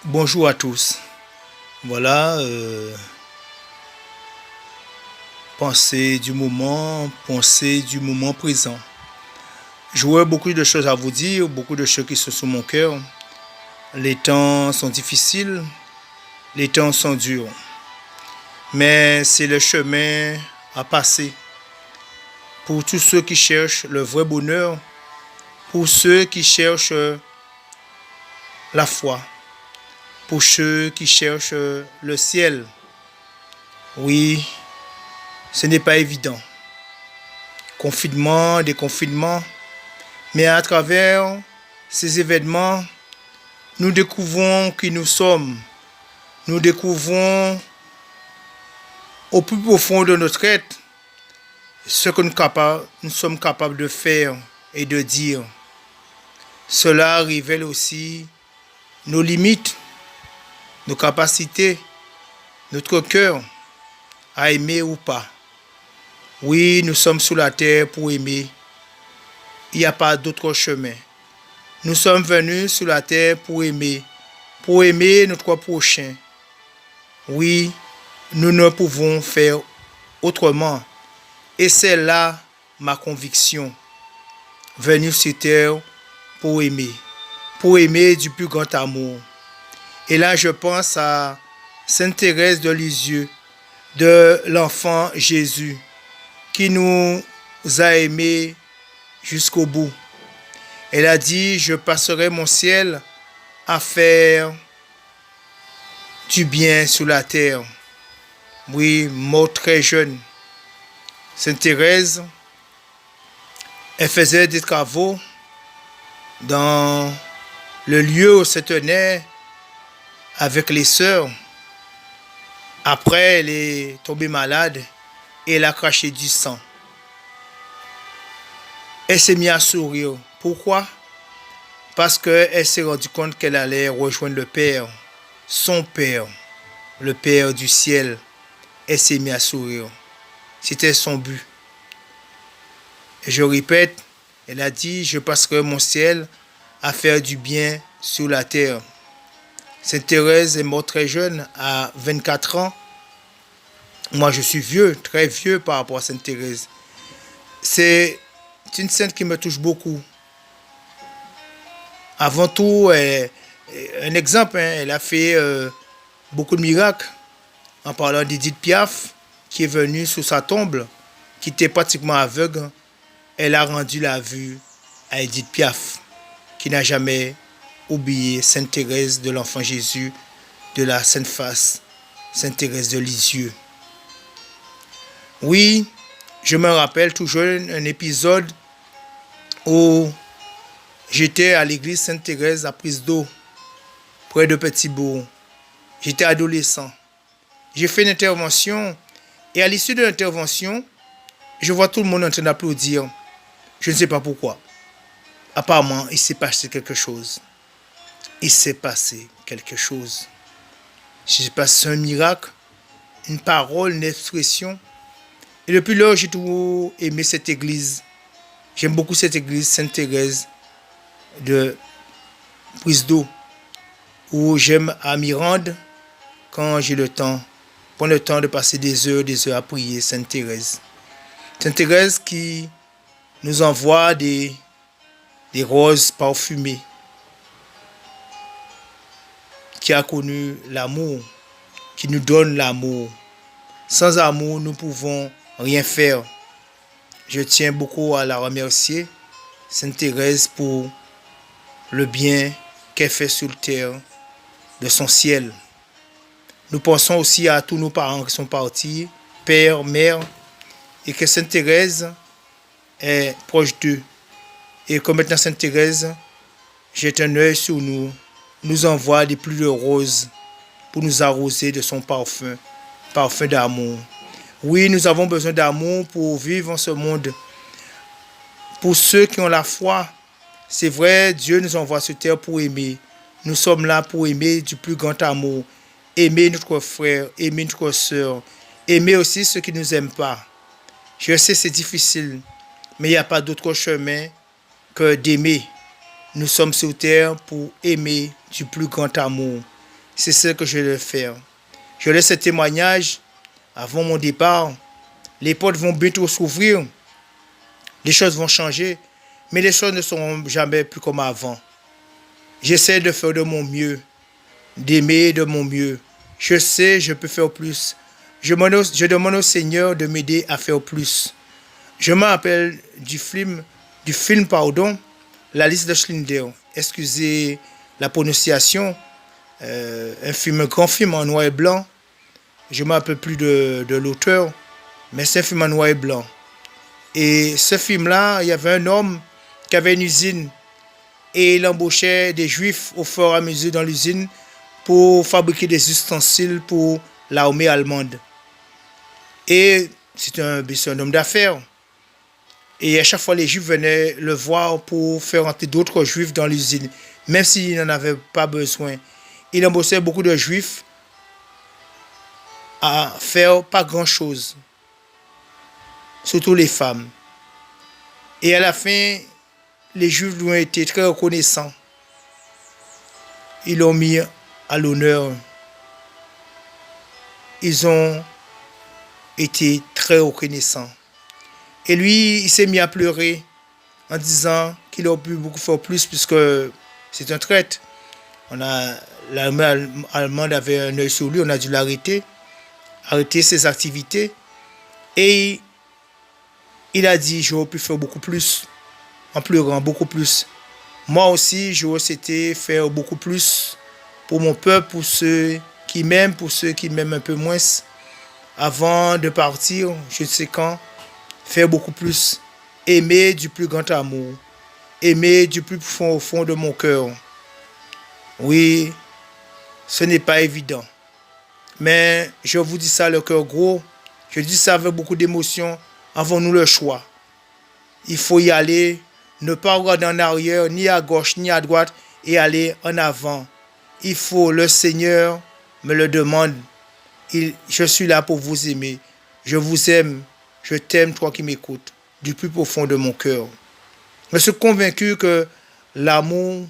Bonjour à tous. Voilà, pensée du moment présent. J'aurais beaucoup de choses à vous dire, beaucoup de choses qui sont sous mon cœur. Les temps sont difficiles, les temps sont durs. Mais c'est le chemin à passer pour tous ceux qui cherchent le vrai bonheur, pour ceux qui cherchent la foi, pour ceux qui cherchent le ciel. Oui, ce n'est pas évident. Confinement, déconfinement, mais à travers ces événements, nous découvrons qui nous sommes. Nous découvrons au plus profond de notre être ce que nous sommes capables de faire et de dire. Cela révèle aussi nos limites, nos capacités, notre cœur à aimer ou pas. Oui, nous sommes sur la terre pour aimer. Il n'y a pas d'autre chemin. Nous sommes venus sur la terre pour aimer notre prochain. Oui, nous ne pouvons faire autrement. Et c'est là ma conviction. Venir sur terre pour aimer du plus grand amour. Et là, je pense à Sainte Thérèse de Lisieux, de l'enfant Jésus, qui nous a aimés jusqu'au bout. Elle a dit, je passerai mon ciel à faire du bien sur la terre. Oui, mort très jeune. Sainte Thérèse, elle faisait des travaux dans le lieu où elle se tenait avec les sœurs. Après, elle est tombée malade et elle a craché du sang. Elle s'est mise à sourire. Pourquoi? Parce qu'elle s'est rendue compte qu'elle allait rejoindre le Père, son Père, le Père du ciel. Elle s'est mise à sourire. C'était son but. Et je répète, elle a dit, je passerai mon ciel à faire du bien sur la terre. Sainte Thérèse est morte très jeune, à 24 ans. Moi, je suis vieux, très vieux par rapport à Sainte Thérèse. C'est une sainte qui me touche beaucoup. Avant tout, un exemple, elle a fait beaucoup de miracles. En parlant d'Édith Piaf, qui est venue sous sa tombe, qui était pratiquement aveugle, elle a rendu la vue à Édith Piaf, qui n'a jamais oublié Sainte Thérèse de l'Enfant Jésus, de la Sainte Face, Sainte Thérèse de Lisieux. Oui, je me rappelle toujours un épisode où j'étais à l'église Sainte-Thérèse à Prise d'Eau, près de Petit-Bourg. J'étais adolescent. J'ai fait une intervention et à l'issue de l'intervention, je vois tout le monde en train d'applaudir. Je ne sais pas pourquoi. Apparemment, il s'est passé quelque chose. Il s'est passé quelque chose. Je ne sais pas si c'est un miracle, une parole, une expression. Et depuis lors, j'ai toujours aimé cette église. J'aime beaucoup cette église Sainte-Thérèse de Prise d'Eau, où j'aime à m'y rendre quand j'ai le temps. Prendre le temps de passer des heures à prier Sainte Thérèse. Sainte Thérèse qui nous envoie des roses parfumées, qui a connu l'amour, qui nous donne l'amour. Sans amour, nous ne pouvons rien faire. Je tiens beaucoup à la remercier, Sainte Thérèse, pour le bien qu'elle fait sur la terre de son ciel. Nous pensons aussi à tous nos parents qui sont partis, père, mère, et que Sainte Thérèse est proche d'eux. Et comme maintenant Sainte Thérèse jette un œil sur nous, nous envoie des pluies de roses pour nous arroser de son parfum, parfum d'amour. Oui, nous avons besoin d'amour pour vivre en ce monde. Pour ceux qui ont la foi, c'est vrai, Dieu nous envoie sur terre pour aimer. Nous sommes là pour aimer du plus grand amour. Aimer notre frère, aimer notre soeur, aimer aussi ceux qui ne nous aiment pas. Je sais c'est difficile, mais il n'y a pas d'autre chemin que d'aimer. Nous sommes sur terre pour aimer du plus grand amour. c'est ce que je vais faire. Je laisse ce témoignage avant mon départ. Les portes vont bientôt s'ouvrir. Les choses vont changer. Mais les choses ne seront jamais plus comme avant. J'essaie de faire de mon mieux. D'aimer de mon mieux. Je sais, je peux faire plus. Je demande au Seigneur de m'aider à faire plus. Je me rappelle du film, La liste de Schindler. Excusez la prononciation. Un grand film en noir et blanc. Je ne me rappelle plus de l'auteur, mais c'est un film en noir et blanc. Et ce film-là, il y avait un homme qui avait une usine et il embauchait des juifs au fur et à mesure dans l'usine pour fabriquer des ustensiles pour l'armée allemande. Et c'est un homme d'affaires. Et à chaque fois, les juifs venaient le voir pour faire entrer d'autres juifs dans l'usine, même s'il n'en avait pas besoin. Il embauchait beaucoup de juifs à faire pas grand-chose, surtout les femmes. Et à la fin, les juifs lui ont été très reconnaissants. Ils l'ont mis à l'honneur. Ils ont été très reconnaissants. Et lui, il s'est mis à pleurer en disant qu'il aurait pu beaucoup faire plus puisque c'est un traître. L'armée allemande avait un œil sur lui, on a dû arrêter ses activités. Et il a dit, j'aurais pu faire beaucoup plus, en pleurant beaucoup plus. Moi aussi, j'aurais souhaité faire beaucoup plus pour mon peuple, pour ceux qui m'aiment, pour ceux qui m'aiment un peu moins. Avant de partir, je ne sais quand, faire beaucoup plus. Aimer du plus grand amour. Aimer du plus profond au fond de mon cœur. Oui, ce n'est pas évident. Mais je vous dis ça le cœur gros. Je dis ça avec beaucoup d'émotion. Avons-nous le choix? Il faut y aller. Ne pas regarder en arrière, ni à gauche, ni à droite, et aller en avant. Il faut, le Seigneur me le demande. Je suis là pour vous aimer. Je vous aime. Je t'aime, toi qui m'écoutes, du plus profond de mon cœur. Je suis convaincu que l'amour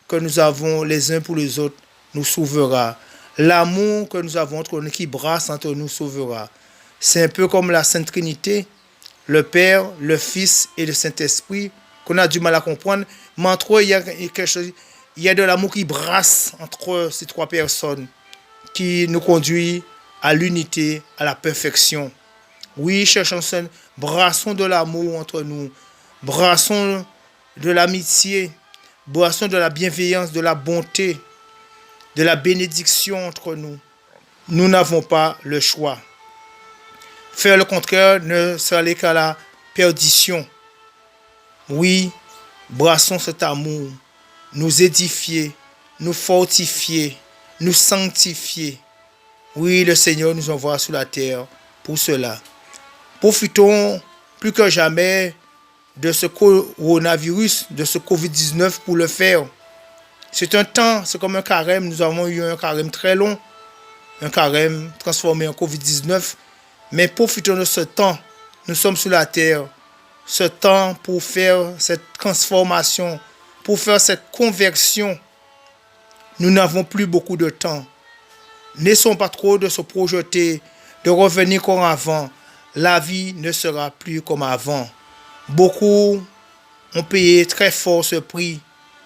que nous avons les uns pour les autres nous sauvera. L'amour que nous avons entre nous, qui brasse entre nous, sauvera. C'est un peu comme la Sainte Trinité, le Père, le Fils et le Saint-Esprit, qu'on a du mal à comprendre. Mais entre eux, il y a quelque chose, il y a de l'amour qui brasse entre ces trois personnes, qui nous conduit à l'unité, à la perfection. Oui, cherchons, brassons de l'amour entre nous, brassons de l'amitié, brassons de la bienveillance, de la bonté, de la bénédiction entre nous. Nous n'avons pas le choix. Faire le contraire ne serait qu'à la perdition. Oui, brassons cet amour, nous édifier, nous fortifier, nous sanctifier. Oui, le Seigneur nous envoie sur la terre pour cela. Profitons plus que jamais de ce coronavirus, de ce Covid-19 pour le faire. C'est un temps, c'est comme un carême. Nous avons eu un carême très long, un carême transformé en Covid-19. Mais profitons de ce temps. Nous sommes sur la terre. Ce temps pour faire cette transformation, pour faire cette conversion. Nous n'avons plus beaucoup de temps. N'essayons pas trop de se projeter, de revenir comme avant. La vie ne sera plus comme avant. Beaucoup ont payé très fort ce prix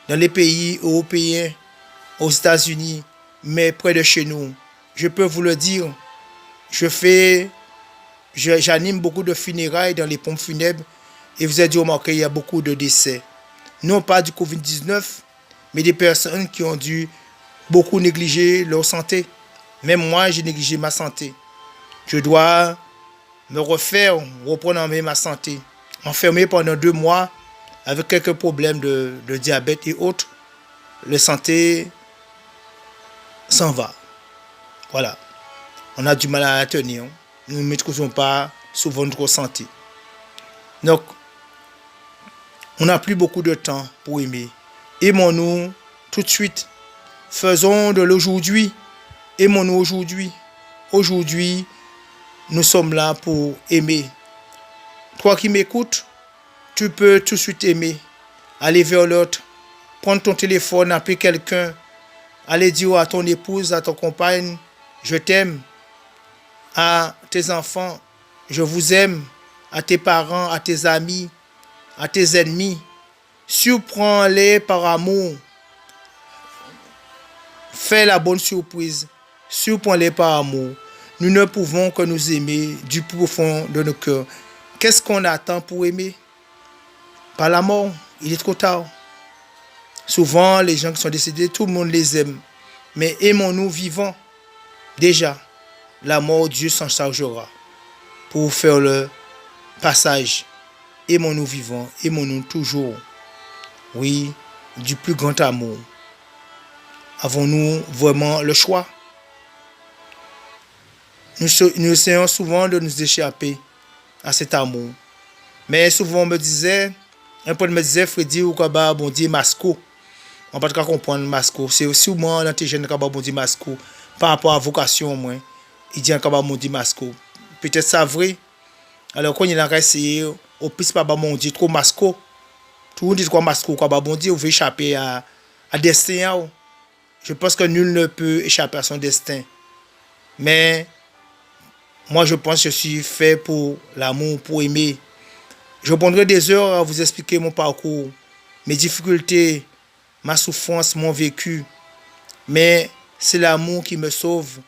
dans les pays européens, aux États-Unis, mais près de chez nous. Je peux vous le dire, j'anime beaucoup de funérailles dans les pompes funèbres et vous avez dû remarquer qu'il y a beaucoup de décès. Non pas du Covid-19, mais des personnes qui ont dû beaucoup négliger leur santé. Même moi, j'ai négligé ma santé. Je dois me reprendre en main ma santé. Enfermé pendant 2 mois avec quelques problèmes de diabète et autres, la santé s'en va. Voilà. On a du mal à la tenir. Nous ne maîtrisons pas souvent notre santé. Donc, on n'a plus beaucoup de temps pour aimer. Aimons-nous tout de suite. Faisons de l'aujourd'hui. Aimons-nous aujourd'hui. Aujourd'hui, nous sommes là pour aimer. Toi qui m'écoutes, tu peux tout de suite aimer. Aller vers l'autre. Prendre ton téléphone, appeler quelqu'un. Allez dire à ton épouse, à ton compagne, je t'aime. À tes enfants, je vous aime. À tes parents, à tes amis, à tes ennemis. Surprends-les par amour. Fais la bonne surprise. Surprends-les par amour. Nous ne pouvons que nous aimer du profond de nos cœurs. Qu'est-ce qu'on attend pour aimer? Par la mort. Il est trop tard. Souvent, les gens qui sont décédés, tout le monde les aime. Mais aimons-nous vivants. Déjà, la mort, Dieu s'en chargera pour faire le passage. Aimons-nous vivants. Aimons-nous toujours. Oui, du plus grand amour. Avons-nous vraiment le choix? Nous essayons souvent de nous échapper à cet amour. Mais souvent, un pote me disait, Freddy, ou quoi, bon Dieu, masco. On ne peut pas comprendre masco. C'est sûrement dans tes jeunes qui bon Dieu, masco. Par rapport à la vocation, au moins. Il dit, bon Dieu, masco. Peut-être ça vrai. Alors, quand il a essayé, au plus, pas bon Dieu, trop masco. Tout le monde dit quoi masco, quoi, bon Dieu, on veut échapper à destin. Je pense que nul ne peut échapper à son destin. Mais moi, je pense que je suis fait pour l'amour, pour aimer. Je prendrai des heures à vous expliquer mon parcours, mes difficultés, ma souffrance, mon vécu. Mais c'est l'amour qui me sauve.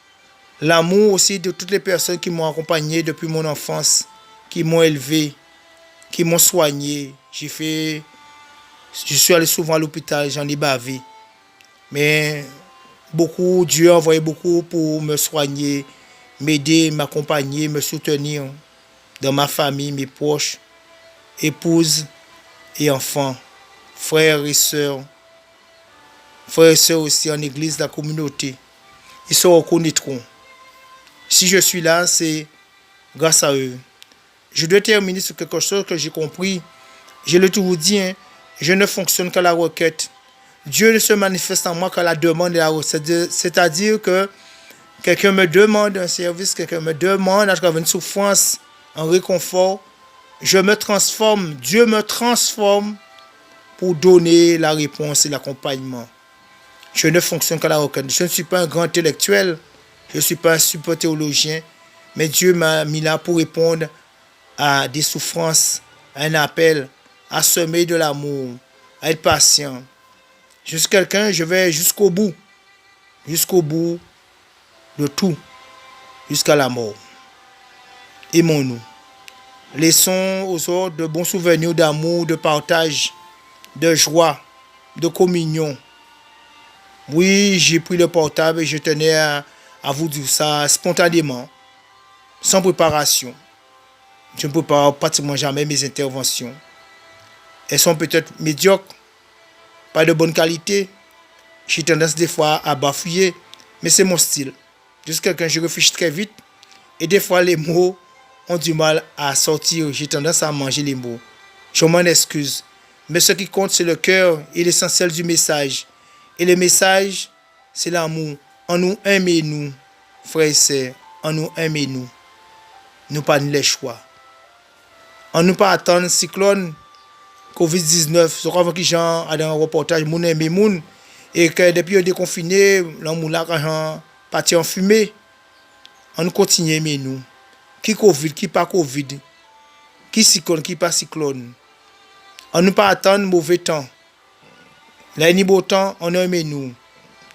L'amour aussi de toutes les personnes qui m'ont accompagné depuis mon enfance, qui m'ont élevé, qui m'ont soigné. Je suis allé souvent à l'hôpital, j'en ai bavé. Mais Dieu a envoyé beaucoup pour me soigner, m'aider, m'accompagner, me soutenir dans ma famille, mes proches, épouses et enfants, frères et sœurs aussi en église, la communauté. Ils se reconnaîtront. Si je suis là, c'est grâce à eux. Je dois terminer sur quelque chose que j'ai compris. Je l'ai toujours dit, je ne fonctionne qu'à la requête. Dieu ne se manifeste en moi qu'à la demande et la requête. C'est-à-dire que quelqu'un me demande un service, quelqu'un me demande à travers une souffrance, un réconfort. Je me transforme, Dieu me transforme pour donner la réponse et l'accompagnement. Je ne fonctionne qu'à la requête. Je ne suis pas un grand intellectuel, je ne suis pas un super théologien, mais Dieu m'a mis là pour répondre à des souffrances, à un appel, à semer de l'amour, à être patient. Je suis quelqu'un, je vais jusqu'au bout de tout, jusqu'à la mort. Aimons-nous. Laissons aux autres de bons souvenirs d'amour, de partage, de joie, de communion. Oui, j'ai pris le portable et je tenais à vous dire ça spontanément, sans préparation. Je ne prépare pratiquement jamais mes interventions. Elles sont peut-être médiocres, pas de bonne qualité. J'ai tendance des fois à bafouiller, mais c'est mon style. Je suis quelqu'un, je réfléchis très vite et des fois les mots ont du mal à sortir. J'ai tendance à manger les mots. Je m'en excuse. Mais ce qui compte, c'est le cœur et l'essentiel du message. Et le message, c'est l'amour. En nous, aimez-nous, frères et sœurs. En nous, aimez-nous. Nous pas les choix. En nous pas attendre cyclone COVID-19. Je crois que les gens ont un reportage, moun aimé moun. Et que depuis le déconfiné, l'amour là, quand gens parti en fumée. On continue à aimer nous. Qui Covid, qui pas Covid. Qui cyclone, qui pas cyclone. On ne pas attendre mauvais temps. Là, il y a beau temps, on aime nous.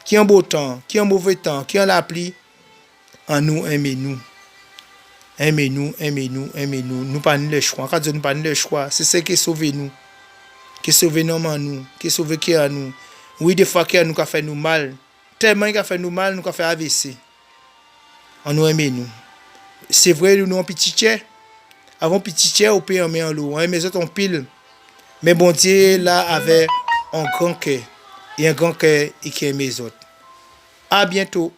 Qui en beau temps, qui en mauvais temps, qui en la pluie, en nous aimez-nous. Aimez-nous, aimez-nous, aimez-nous. Nous pas le choix. Quand nous pas le choix, c'est ce qui sauve nous. Qui sauve nous, qui sauve qui à nous. Oui, des fois qui nous a fait nous mal. Tellement qu'il a fait nous mal, nous a fait AVC. On nous aimez-nous. C'est vrai, nous avons petit tiers. Avant petit tiers, au pays en met en l'eau. On aime les autres en pile. Mais bon Dieu, là, avait un grand cœur. Et un grand cœur, et qui aime les autres. À bientôt.